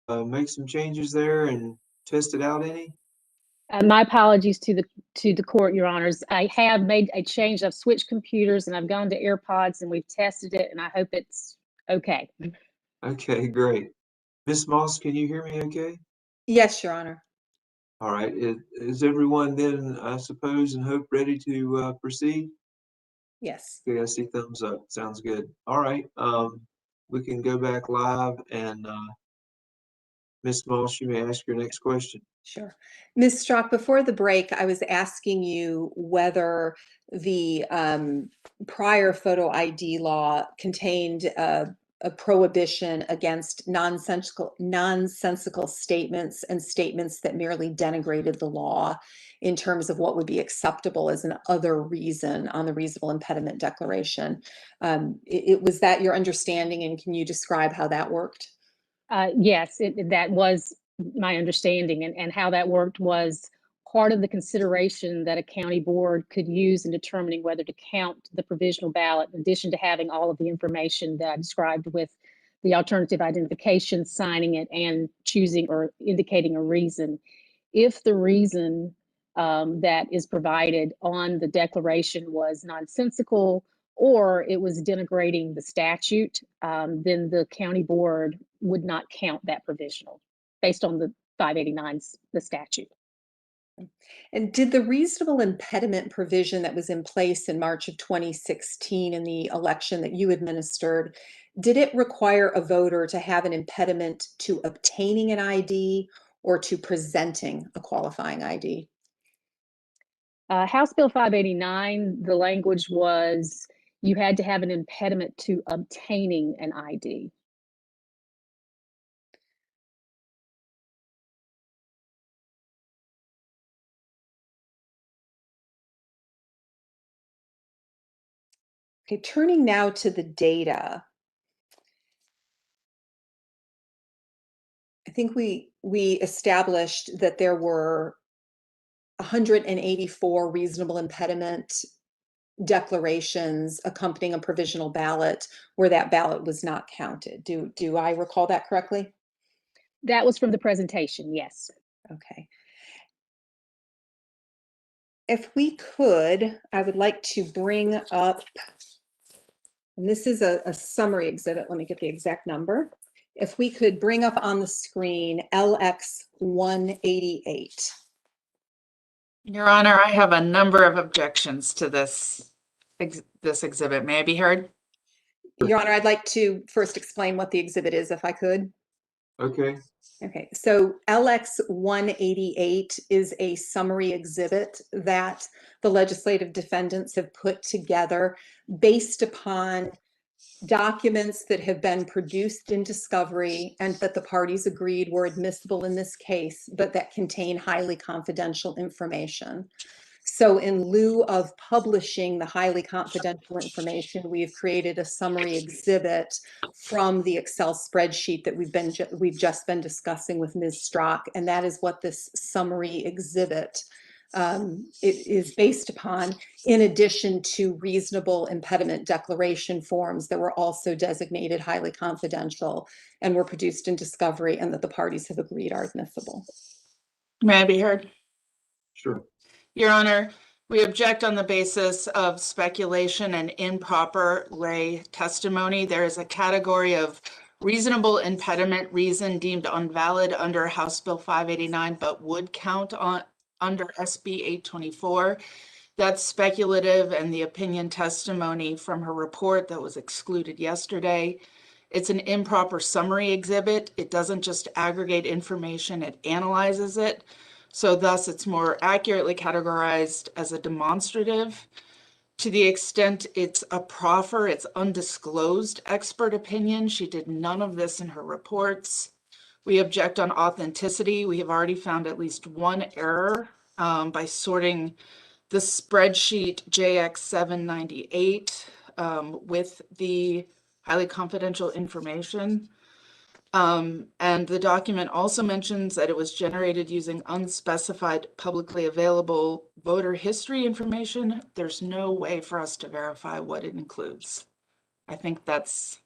make some changes there and test it out any? My apologies to the court, Your Honors. I have made a change. I've switched computers and I've gone to AirPods and we've tested it, and I hope it's okay. Okay, great. Ms. Moss, can you hear me okay? Yes, Your Honor. All right. Is everyone then, I suppose, and hope ready to proceed? Yes. Okay, I see thumbs up. Sounds good. All right. We can go back live and Ms. Moss, you may ask your next question. Sure. Ms. Strzok, before the break, I was asking you whether the prior photo ID law contained a prohibition against nonsensical statements and statements that merely denigrated the law in terms of what would be acceptable as an other reason on the reasonable impediment declaration. Was that your understanding, and can you describe how that worked? Yes, that was my understanding, and how that worked was part of the consideration that a county board could use in determining whether to count the provisional ballot, in addition to having all of the information that I described with the alternative identification, signing it, and choosing or indicating a reason. If the reason that is provided on the declaration was nonsensical, or it was denigrating the statute, then the county board would not count that provisional based on the 589's, the statute. And did the reasonable impediment provision that was in place in March of 2016 in the election that you administered, did it require a voter to have an impediment to obtaining an ID or to presenting a qualifying ID? House Bill 589, the language was you had to have an impediment to obtaining an ID. Okay, turning now to the data. I think we established that there were 184 reasonable impediment declarations accompanying a provisional ballot where that ballot was not counted. Do I recall that correctly? That was from the presentation, yes. Okay. If we could, I would like to bring up, and this is a summary exhibit. Let me get the exact number. If we could bring up on the screen LX 188. Your Honor, I have a number of objections to this exhibit. May I be heard? Your Honor, I'd like to first explain what the exhibit is, if I could. Okay. Okay, so LX 188 is a summary exhibit that the legislative defendants have put together based upon documents that have been produced in discovery and that the parties agreed were admissible in this case, but that contain highly confidential information. So in lieu of publishing the highly confidential information, we've created a summary exhibit from the Excel spreadsheet that we've just been discussing with Ms. Strzok, and that is what this summary exhibit it is based upon, in addition to reasonable impediment declaration forms that were also designated highly confidential and were produced in discovery and that the parties have agreed are admissible. May I be heard? Sure. Your Honor, we object on the basis of speculation and improper lay testimony. There is a category of reasonable impediment reason deemed invalid under House Bill 589, but would count on under SB 824. That's speculative, and the opinion testimony from her report that was excluded yesterday. It's an improper summary exhibit. It doesn't just aggregate information, it analyzes it. So thus it's more accurately categorized as a demonstrative. To the extent it's a proffer, it's undisclosed expert opinion. She did none of this in her reports. We object on authenticity. We have already found at least one error by sorting the spreadsheet JX798 with the highly confidential information. And the document also mentions that it was generated using unspecified publicly available voter history information. There's no way for us to verify what it includes. I think that's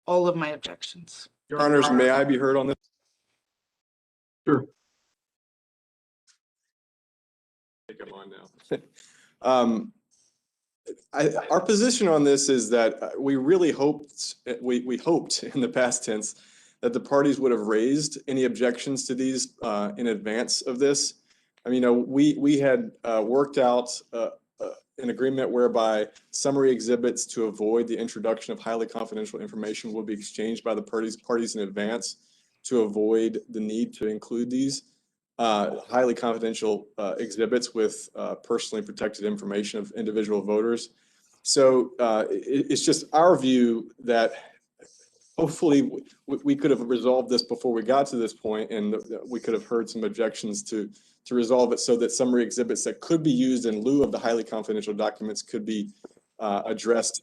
all of my objections. Your Honors, may I be heard on this? Sure. I think I'm on now. Our position on this is that we really hoped, we hoped in the past tense that the parties would have raised any objections to these in advance of this. I mean, we had worked out an agreement whereby summary exhibits to avoid the introduction of highly confidential information will be exchanged by the parties in advance to avoid the need to include these highly confidential exhibits with personally protected information of individual voters. So it's just our view that hopefully we could have resolved this before we got to this point, and we could have heard some objections to resolve it so that summary exhibits that could be used in lieu of the highly confidential documents could be addressed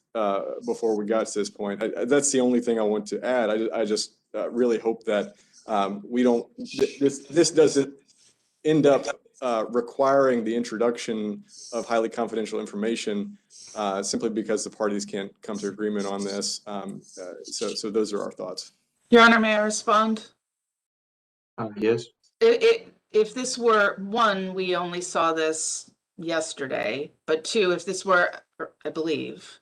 before we got to this point. That's the only thing I want to add. I just really hope that we don't, this doesn't end up requiring the introduction of highly confidential information simply because the parties can't come to agreement on this. So those are our thoughts. Your Honor, may I respond? Yes. If this were, one, we only saw this yesterday, but two, if this were, I believe,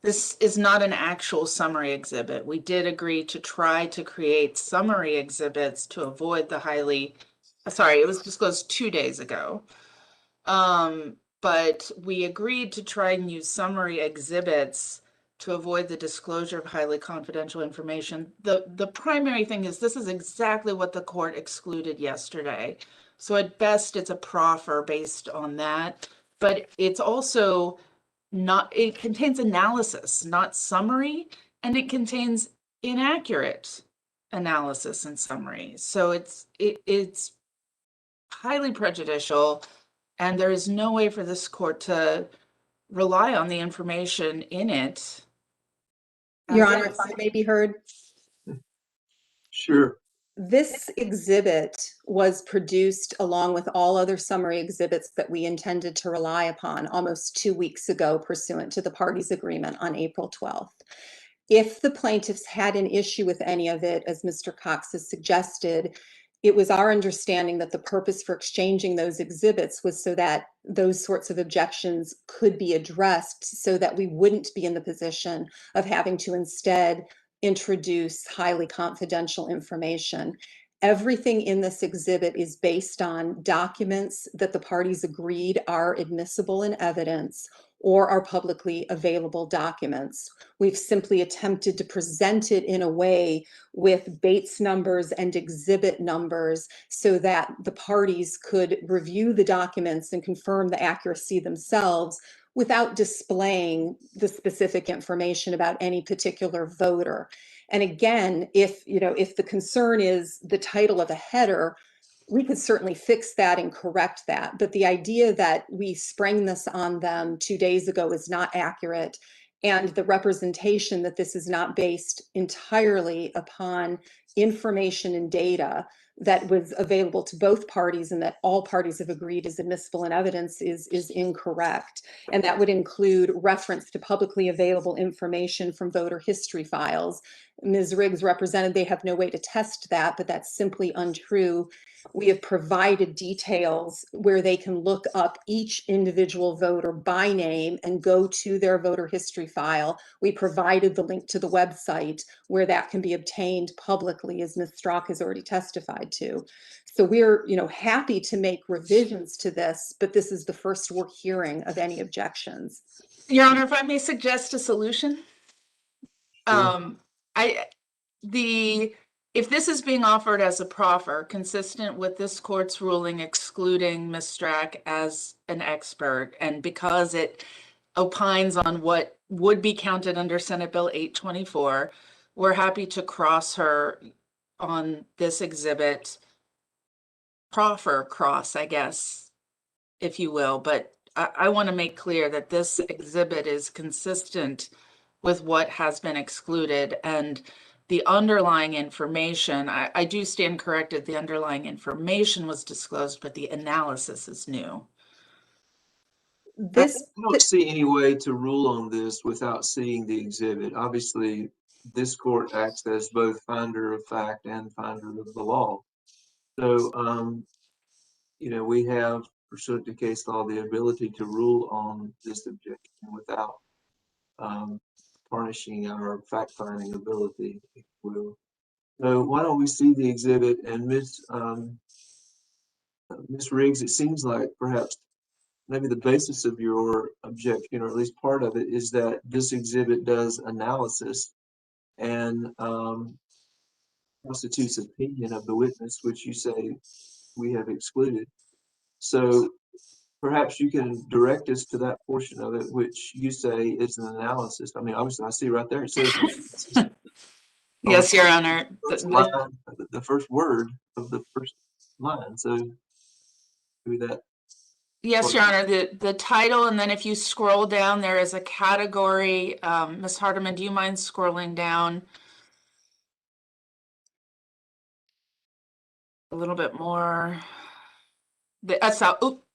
this is not an actual summary exhibit. We did agree to try to create summary exhibits to avoid the highly, sorry, it was disclosed 2 days ago. But we agreed to try and use summary exhibits to avoid the disclosure of highly confidential information. The primary thing is this is exactly what the court excluded yesterday. So at best, it's a proffer based on that, but it's also not, it contains analysis, not summary, and it contains inaccurate analysis and summary. So it's highly prejudicial, and there is no way for this court to rely on the information in it. Your Honor, if I may be heard, Sure. this exhibit was produced along with all other summary exhibits that we intended to rely upon almost 2 weeks ago pursuant to the parties' agreement on April 12th. If the plaintiffs had an issue with any of it, as Mr. Cox has suggested, it was our understanding that the purpose for exchanging those exhibits was so that those sorts of objections could be addressed so that we wouldn't be in the position of having to instead introduce highly confidential information. Everything in this exhibit is based on documents that the parties agreed are admissible in evidence or are publicly available documents. We've simply attempted to present it in a way with Bates numbers and exhibit numbers so that the parties could review the documents and confirm the accuracy themselves without displaying the specific information about any particular voter. And again, if the concern is the title of a header, we could certainly fix that and correct that. But the idea that we sprang this on them 2 days ago is not accurate. And the representation that this is not based entirely upon information and data that was available to both parties and that all parties have agreed is admissible in evidence is incorrect. And that would include reference to publicly available information from voter history files. Ms. Riggs represented they have no way to test that, but that's simply untrue. We have provided details where they can look up each individual voter by name and go to their voter history file. We provided the link to the website where that can be obtained publicly, as Ms. Strzok has already testified to. So we're, happy to make revisions to this, but this is the first we're hearing of any objections. Your Honor, if I may suggest a solution. Sure. If this is being offered as a proffer, consistent with this court's ruling excluding Ms. Strzok as an expert, and because it opines on what would be counted under Senate Bill 824, we're happy to cross her on this exhibit. Proffer cross, I guess, if you will, but I want to make clear that this exhibit is consistent with what has been excluded, and the underlying information, I do stand corrected, the underlying information was disclosed, but the analysis is new. I don't see any way to rule on this without seeing the exhibit. Obviously, this court acts as both finder of fact and finder of the law. So, you know, we have pursuant to case law, the ability to rule on this objection without tarnishing our fact-finding ability, if you will. So why don't we see the exhibit, and Ms. Riggs, it seems like perhaps maybe the basis of your objection, or at least part of it, is that this exhibit does analysis and constitutes opinion of the witness, which you say we have excluded. So perhaps you can direct us to that portion of it, which you say is an analysis. I mean, obviously I see right there, it says analysis. Yes, Your Honor. First line, the first word of the first line, so do that. Yes, Your Honor, the title, and then if you scroll down, there is a category. Ms. Hardiman, do you mind scrolling down a little bit more?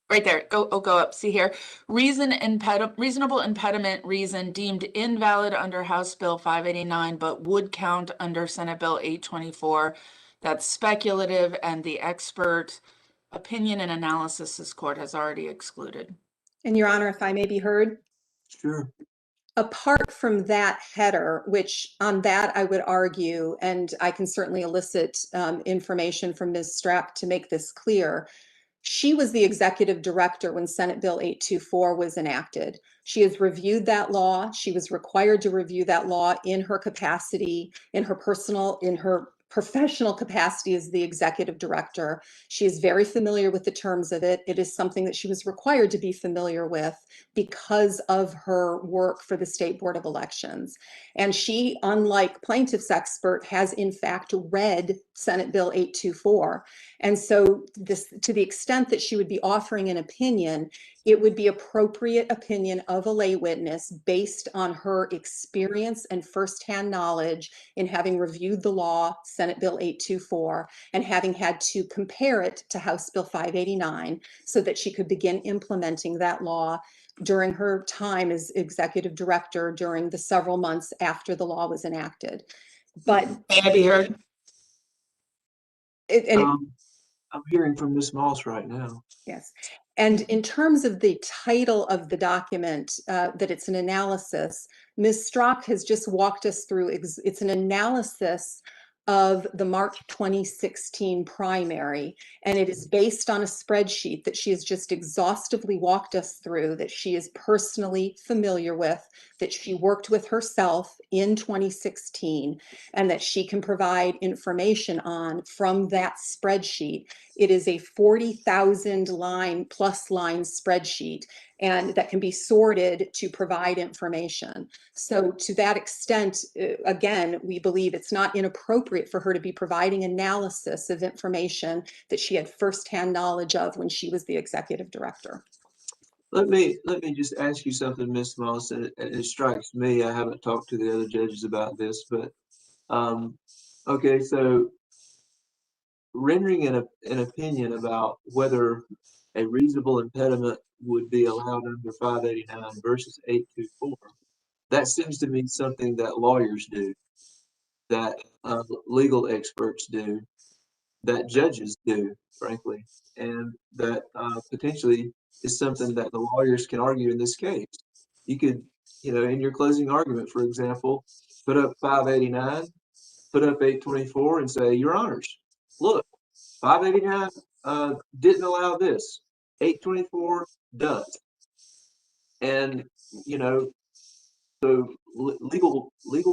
Right there. Go up. See here. Reasonable impediment reason deemed invalid under House Bill 589, but would count under Senate Bill 824. That's speculative, and the expert opinion and analysis this court has already excluded. And Your Honor, if I may be heard, Sure. apart from that header, which on that I would argue, and I can certainly elicit information from Ms. Strack to make this clear, she was the executive director when Senate Bill 824 was enacted. She has reviewed that law. She was required to review that law in her capacity, in her professional capacity as the executive director. She is very familiar with the terms of it. It is something that she was required to be familiar with because of her work for the State Board of Elections. And she, unlike plaintiff's expert, has in fact read Senate Bill 824. And so to the extent that she would be offering an opinion, it would be appropriate opinion of a lay witness based on her experience and firsthand knowledge in having reviewed the law, Senate Bill 824, and having had to compare it to House Bill 589 so that she could begin implementing that law during her time as executive director during the several months after the law was enacted. But May I be heard? I'm hearing from Ms. Moss right now. Yes. And in terms of the title of the document, that it's an analysis, Ms. Strack has just walked us through, it's an analysis of the March 2016 primary, and it is based on a spreadsheet that she has just exhaustively walked us through, that she is personally familiar with, that she worked with herself in 2016, and that she can provide information on from that spreadsheet. It is a 40,000 line plus line spreadsheet, and that can be sorted to provide information. So to that extent, again, we believe it's not inappropriate for her to be providing analysis of information that she had firsthand knowledge of when she was the executive director. Let me just ask you something, Ms. Moss, and it strikes me, I haven't talked to the other judges about this, but okay, so rendering an opinion about whether a reasonable impediment would be allowed under 589 versus 824, that seems to me something that lawyers do, that legal experts do, that judges do, frankly, and that potentially is something that the lawyers can argue in this case. You could, you know, in your closing argument, for example, put up 589, put up 824 and say, Your Honors, look, 589 didn't allow this, 824 does. And, you know, so legal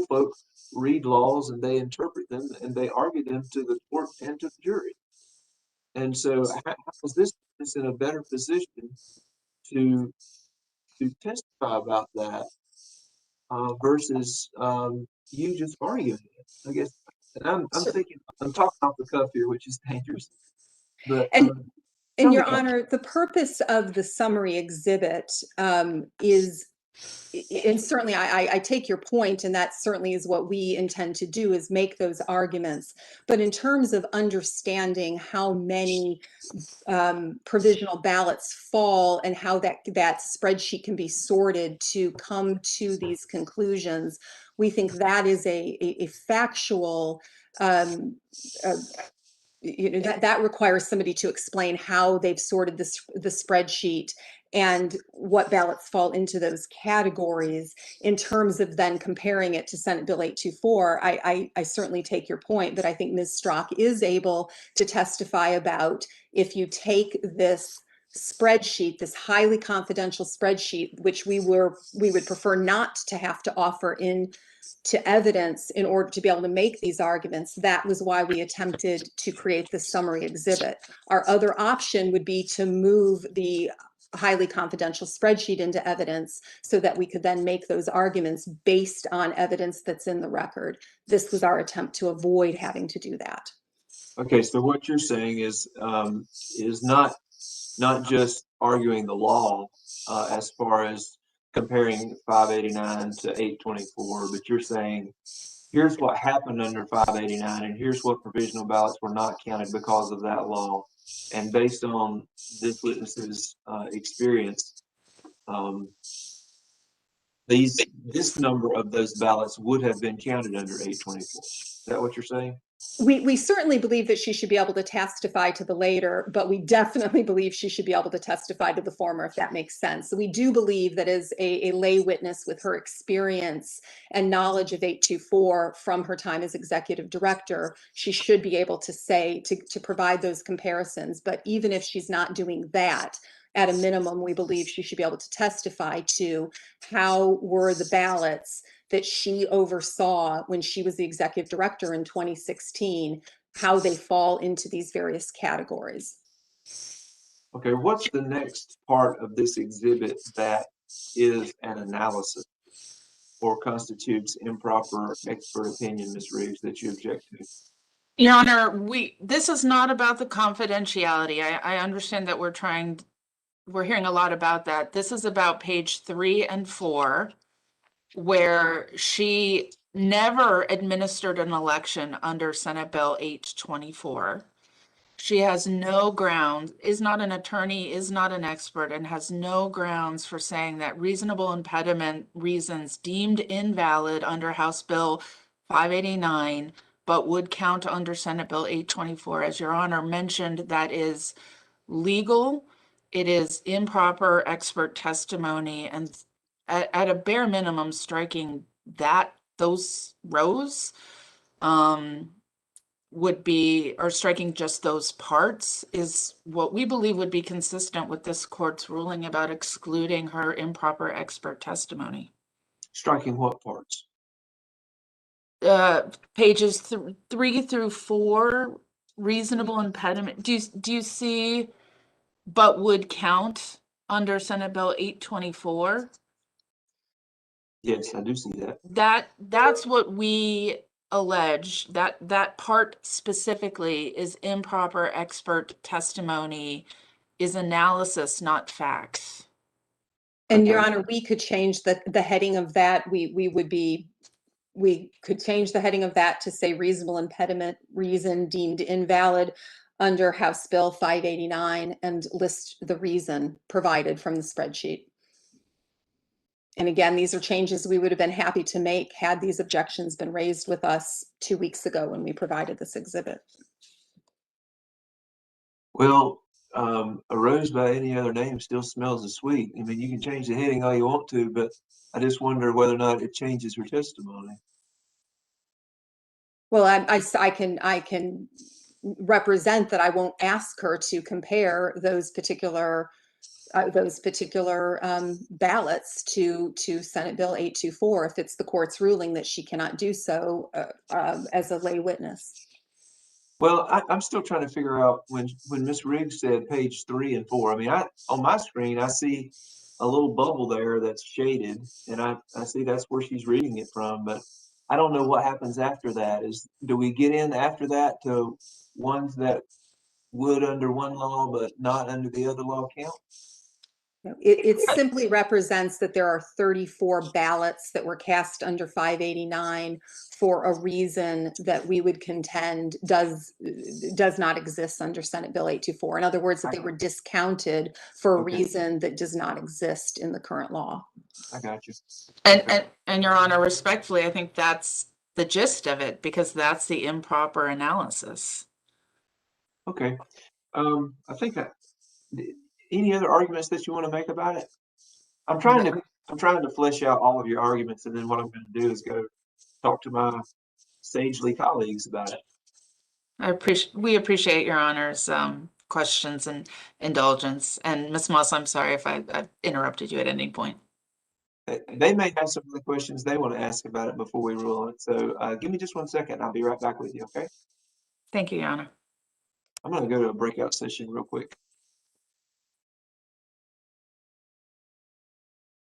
folks read laws and they interpret them and they argue them to the court and to the jury. And so how is this in a better position to testify about that versus you just arguing it? I guess, and I'm thinking, I'm talking off the cuff here, which is dangerous. But and Your Honor, the purpose of the summary exhibit is, and certainly I take your point, and that certainly is what we intend to do, is make those arguments. But in terms of understanding how many provisional ballots fall and how that spreadsheet can be sorted to come to these conclusions, we think that is a factual that requires somebody to explain how they've sorted the spreadsheet and what ballots fall into those categories. In terms of then comparing it to Senate Bill 824, I certainly take your point, but I think Ms. Strzok is able to testify about, if you take this spreadsheet, this highly confidential spreadsheet, which we would prefer not to have to offer in to evidence in order to be able to make these arguments. That was why we attempted to create the summary exhibit. Our other option would be to move the highly confidential spreadsheet into evidence so that we could then make those arguments based on evidence that's in the record. This was our attempt to avoid having to do that. Okay, so what you're saying is not just arguing the law as far as comparing 589 to 824, but you're saying here's what happened under 589 and here's what provisional ballots were not counted because of that law. And based on this witness's experience, this number of those ballots would have been counted under 824. Is that what you're saying? We certainly believe that she should be able to testify to the later, but we definitely believe she should be able to testify to the former, if that makes sense. So we do believe that as a lay witness with her experience and knowledge of 824 from her time as executive director, she should be able to say, to provide those comparisons. But even if she's not doing that, at a minimum, we believe she should be able to testify to how were the ballots that she oversaw when she was the executive director in 2016, how they fall into these various categories. Okay, what's the next part of this exhibit that is an analysis or constitutes improper expert opinion, Ms. Riggs, that you object to? Your Honor, this is not about the confidentiality. I understand that we're hearing a lot about that. This is about page 3 and 4, where she never administered an election under Senate Bill 824. She has no grounds, is not an attorney, is not an expert, and has no grounds for saying that reasonable impediment reasons deemed invalid under House Bill 589, but would count under Senate Bill 824. As Your Honor mentioned, that is legal. It is improper expert testimony, and at a bare minimum, striking those rows would be, or striking just those parts, is what we believe would be consistent with this court's ruling about excluding her improper expert testimony. Striking what parts? Pages 3 through 4, reasonable impediment. Do you see, but would count under Senate Bill 824? Yes, I do see that. That's what we allege, that part specifically is improper expert testimony, is analysis, not facts. And Okay. Your Honor, we could change the heading of that. We could change the heading of that to say reasonable impediment reason deemed invalid under House Bill 589 and list the reason provided from the spreadsheet. And again, these are changes we would have been happy to make had these objections been raised with us 2 weeks ago when we provided this exhibit. Well, a rose by any other name still smells as sweet. I mean, you can change the heading all you want to, but I just wonder whether or not it changes her testimony. Well, I can represent that I won't ask her to compare those particular ballots to Senate Bill 824 if it's the court's ruling that she cannot do so as a lay witness. Well, I'm still trying to figure out when Ms. Riggs said page 3 and 4. I mean, on my screen, I see a little bubble there that's shaded, and I see that's where she's reading it from, but I don't know what happens after that. Do we get in after that to ones that would under one law but not under the other law count? It simply represents that there are 34 ballots that were cast under 589 for a reason that we would contend does not exist under Senate Bill 824. In other words, that they were discounted for a reason that does not exist in the current law. I got you. And Your Honor, respectfully, I think that's the gist of it, because that's the improper analysis. Okay. I think any other arguments that you want to make about it? I'm trying to flesh out all of your arguments, and then what I'm going to do is go talk to my sagely colleagues about it. We appreciate your honor's questions and indulgence. And Ms. Moss, I'm sorry if I've interrupted you at any point. They may have some of the questions they want to ask about it before we rule on it. So give me just 1 second. I'll be right back with you. Okay. Thank you, Your Honor. I'm going to go to a breakout session real quick.